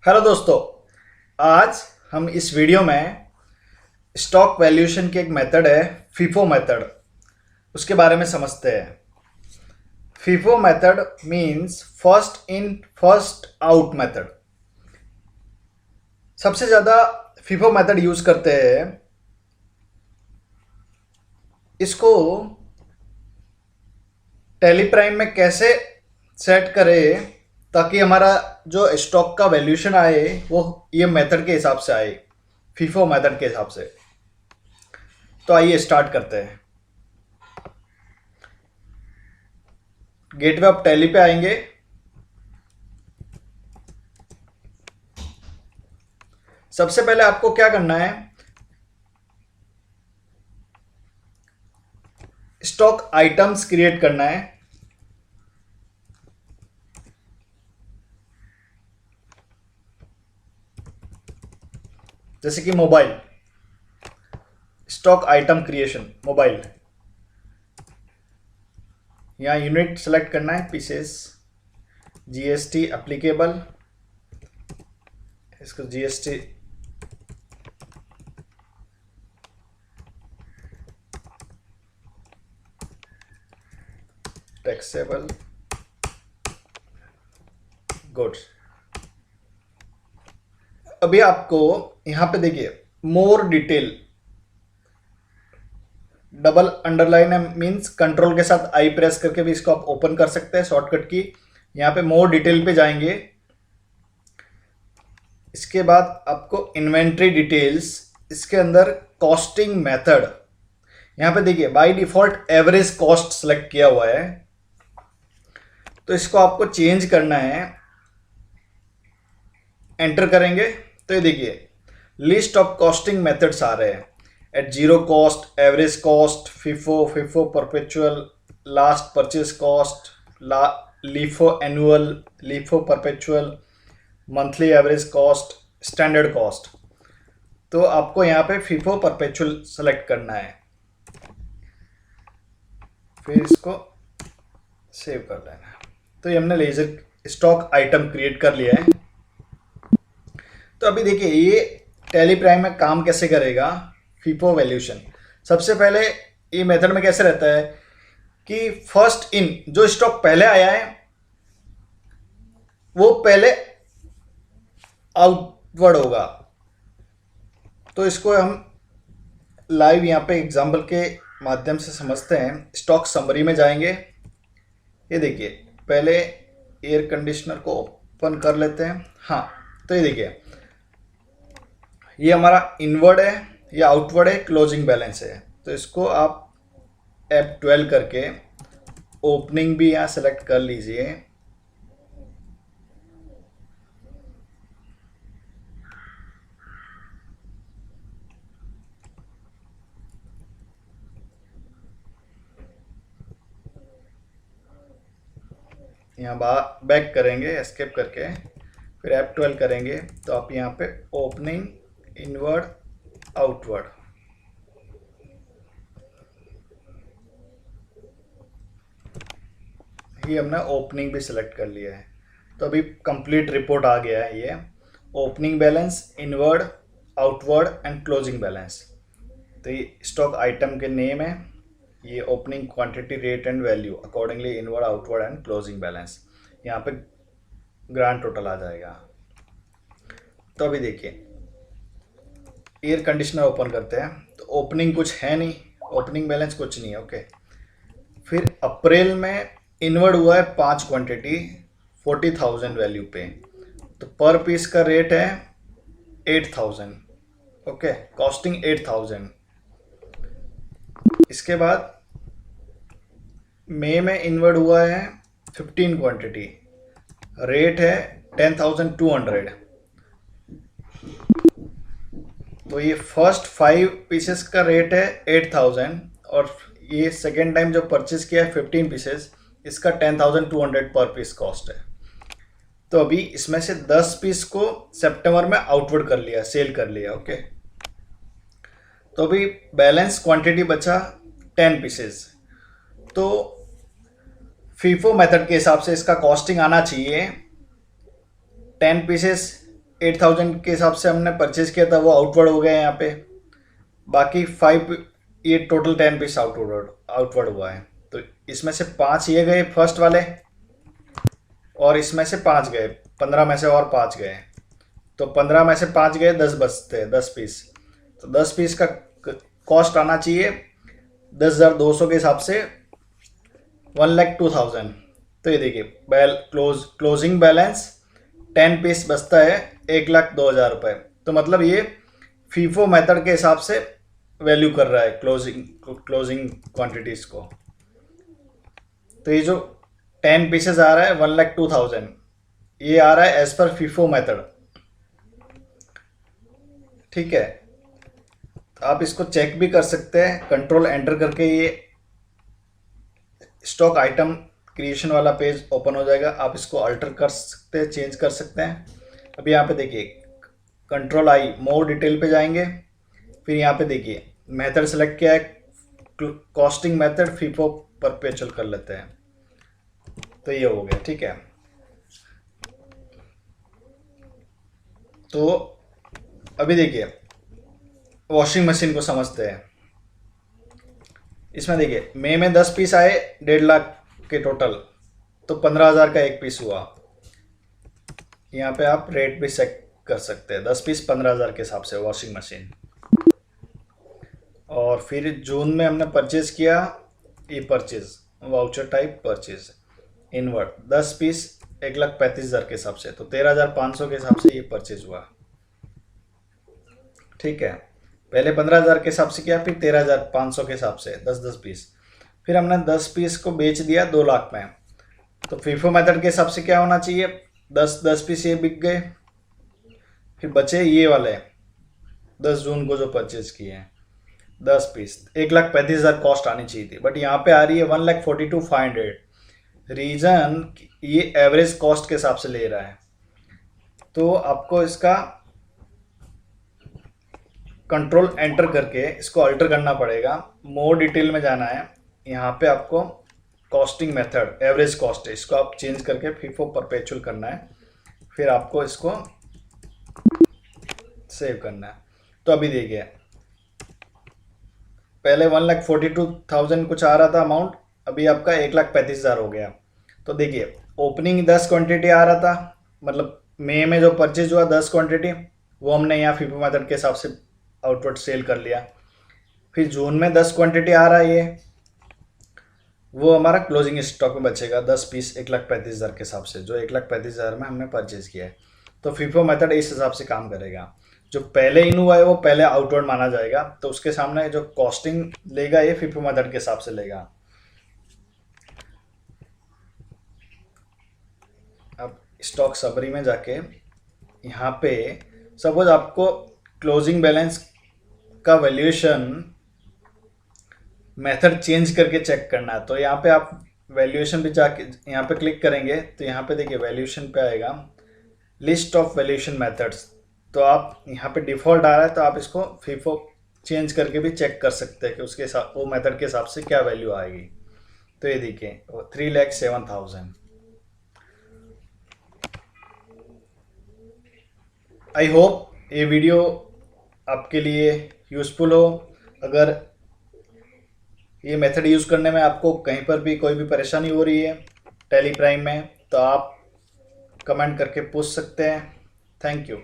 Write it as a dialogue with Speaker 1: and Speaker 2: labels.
Speaker 1: Hello दोस्तों। आज हम इस वीडियो में स्टॉक वैल्यूएशन की एक मेथड है फीफो मेथड, उसके बारे में समझते हैं। FIFO method means first in first out method. सबसे ज़्यादा फीफो मेथड यूज़ करते हैं। इसको टैली प्राइम में कैसे सेट करें ताकि हमारा जो स्टॉक का वैल्यूएशन आए वो ये मेथड के हिसाब से आए, फीफो मेथड के हिसाब से। तो आइए स्टार्ट करते हैं। गेटवे ऑफ टैली पे आएंगे। सबसे पहले आपको क्या करना है, स्टॉक आइटम्स क्रिएट करना है। जैसे कि mobile, stock item creation mobile. यहाँ यूनिट सेलेक्ट करना है, पीसेस, जीएसटी एप्लीकेबल, इसको जीएसटी टैक्सेबल गुड्स। अभी आपको यहाँ पे देखिए मोर डिटेल, डबल अंडरलाइन है, मीन्स कंट्रोल के साथ आई प्रेस करके भी इसको आप ओपन कर सकते हैं शॉर्टकट की। यहाँ पे मोर डिटेल पे जाएंगे। इसके बाद आपको इन्वेंट्री डिटेल्स, इसके अंदर कॉस्टिंग मेथड। यहाँ पे देखिए by default average cost select किया हुआ है, तो इसको आपको चेंज करना है। एंटर करेंगे तो ये देखिए लिस्ट ऑफ कॉस्टिंग मेथड्स आ रहे हैं। At zero cost, average cost, FIFO, FIFO perpetual, last purchase cost, LIFO annual, LIFO perpetual, monthly average cost, standard cost. तो आपको यहाँ पे फिफो परपेचुअल सेलेक्ट करना है, फिर इसको सेव कर लेना है। तो ये हमने लेजर स्टॉक आइटम क्रिएट कर लिया है। तो अभी देखिए ये टैली प्राइम में काम कैसे करेगा फीफो वैल्यूएशन। सबसे पहले ये मेथड में कैसे रहता है कि फर्स्ट इन, जो स्टॉक पहले आया है वो पहले आउटवर्ड होगा। तो इसको हम लाइव यहाँ पे एग्जांपल के माध्यम से समझते हैं। स्टॉक समरी में जाएंगे। ये देखिए पहले एयर कंडीशनर को ओपन कर लेते हैं। हाँ, तो ये देखिए ये हमारा इनवर्ड है, ये आउटवर्ड है, क्लोजिंग बैलेंस है। तो इसको आप F12 करके ओपनिंग भी यहाँ सेलेक्ट कर लीजिए। यहाँ बैक करेंगे एस्केप करके, फिर F12 करेंगे तो आप यहाँ पे ओपनिंग, इनवर्ड, आउटवर्ड, ये हमने ओपनिंग भी सिलेक्ट कर लिया है। तो अभी कंप्लीट रिपोर्ट आ गया है। ये opening balance, inward, outward and closing balance. तो ये स्टॉक आइटम के नेम है, ये opening quantity, rate and value, accordingly inward, outward and closing balance. यहाँ पे ग्रांड टोटल आ जाएगा। तो अभी देखिए एयर कंडीशनर ओपन करते हैं तो ओपनिंग कुछ है नहीं, ओपनिंग बैलेंस कुछ नहीं है। ओके, फिर अप्रैल में इनवर्ड हुआ है 5 क्वांटिटी 40,000 वैल्यू पे, तो पर पीस का रेट है 8,000। Okay, costing 8,000। इसके बाद मई में इनवर्ड हुआ है 15 क्वांटिटी, रेट है 10,200। तो ये फर्स्ट 5 पीसेस का रेट है 8,000 और ये सेकेंड टाइम जो परचेज किया है 15 पीसेस, इसका 10,200 पर पीस कॉस्ट है। तो अभी इसमें से 10 पीस को सितंबर में आउटवर्ड कर लिया, सेल कर लिया। ओके, तो अभी बैलेंस क्वांटिटी बचा 10 पीसेस। तो फीफो मेथड के हिसाब से इसका कॉस्टिंग आना चाहिए 10 पीसेस 8,000 के हिसाब से हमने परचेज किया था वो आउटवर्ड हो गया यहाँ पे। बाकी 5, ये टोटल 10 पीस आउटवर्ड हुआ है। तो इसमें से 5 ये गए फर्स्ट वाले, और इसमें से 5 गए, 15 में से और 5 गए। तो 15 में से 5 गए, 10 बचते हैं, 10 पीस। तो 10 पीस का कॉस्ट आना चाहिए 10,200 के हिसाब से 1,02,000। तो ये देखिए क्लोजिंग बैलेंस 10 पीस बचता है 1,02,000 रुपये। तो मतलब ये फीफो मेथड के हिसाब से वैल्यू कर रहा है क्लोजिंग क्वांटिटीज को। तो ये जो 10 पीसेस आ रहा है 1,02,000, ये आ रहा है एज पर फीफो मेथड। ठीक है, तो आप इसको चेक भी कर सकते हैं, कंट्रोल एंटर करके ये स्टॉक आइटम क्रिएशन वाला पेज ओपन हो जाएगा। आप इसको अल्टर कर सकते हैं, चेंज कर सकते हैं। अभी यहाँ पे देखिए कंट्रोल आई, मोर डिटेल पे जाएंगे, फिर यहाँ पे देखिए मेथड सेलेक्ट किया है, कॉस्टिंग मेथड फीफो परपेचुअल कर लेते हैं। तो ये हो गया। ठीक है, तो अभी देखिए वॉशिंग मशीन को समझते हैं। इसमें देखिए मई में 10 पीस आए 1.5 लाख के टोटल, तो 15,000 का एक पीस हुआ। यहाँ पे आप रेट भी सेट कर सकते हैं, 10 पीस 15,000 के हिसाब से वॉशिंग मशीन। और फिर जून में हमने परचेज किया, ये purchase voucher type purchase inward 10 piece 1,35,000 के हिसाब से, तो 13,500 के हिसाब से ये परचेज हुआ। ठीक है, पहले 15,000 के हिसाब से किया, फिर 13,500 के हिसाब से 10-10 पीस। फिर हमने 10 पीस को बेच दिया 2 लाख में। तो फीफो मेथड के हिसाब से क्या होना चाहिए, 10 पीस ये बिक गए, फिर बचे ये वाले 10 जून को जो परचेज किए हैं 10 पीस, 1,35,000 कॉस्ट आनी चाहिए थी, बट यहाँ पे आ रही है 1,42,500। रीजन ये एवरेज कॉस्ट के हिसाब से ले रहा है। तो आपको इसका कंट्रोल एंटर करके इसको अल्टर करना पड़ेगा, मोर डिटेल में जाना है। यहाँ पे आपको कॉस्टिंग मेथड एवरेज कॉस्ट है, इसको आप चेंज करके फीफो परपेचुअल करना है, फिर आपको इसको सेव करना है। तो अभी देखिए पहले 1,42,000 कुछ आ रहा था अमाउंट, अभी आपका 1,35,000 हो गया। तो देखिए ओपनिंग 10 क्वांटिटी आ रहा था, मतलब मई में जो परचेज हुआ 10 क्वांटिटी, वो हमने यहाँ फीफो मेथड के हिसाब से आउटवर्ड सेल कर लिया। फिर जून में 10 क्वांटिटी आ रहा है, ये वो हमारा क्लोजिंग स्टॉक में बचेगा 10 पीस 1,35,000 के हिसाब से, जो 1,35,000 में हमने परचेज किया है। तो फीफो मेथड इस हिसाब से काम करेगा, जो पहले इन हुआ है वो पहले आउटवर्ड माना जाएगा, तो उसके सामने जो कॉस्टिंग लेगा ये फीफो मेथड के हिसाब से लेगा। अब स्टॉक समरी में जाके यहाँ पे सपोज आपको क्लोजिंग बैलेंस का वैल्यूएशन मेथड चेंज करके चेक करना है, तो यहाँ पे आप वैल्यूएशन पे जाके यहाँ पे क्लिक करेंगे, तो यहाँ पे देखिए वैल्यूएशन पे आएगा लिस्ट ऑफ वैल्यूएशन मेथड्स। तो आप यहाँ पे डिफ़ॉल्ट आ रहा है, तो आप इसको फीफो चेंज करके भी चेक कर सकते हैं कि उसके साथ वो मेथड के हिसाब से क्या वैल्यू आएगी। तो ये देखिए 3,07,000। आई होप ये वीडियो आपके लिए यूज़फुल हो। अगर ये मेथड यूज़ करने में आपको कहीं पर भी कोई भी परेशानी हो रही है टैली प्राइम में, तो आप कमेंट करके पूछ सकते हैं। Thank you.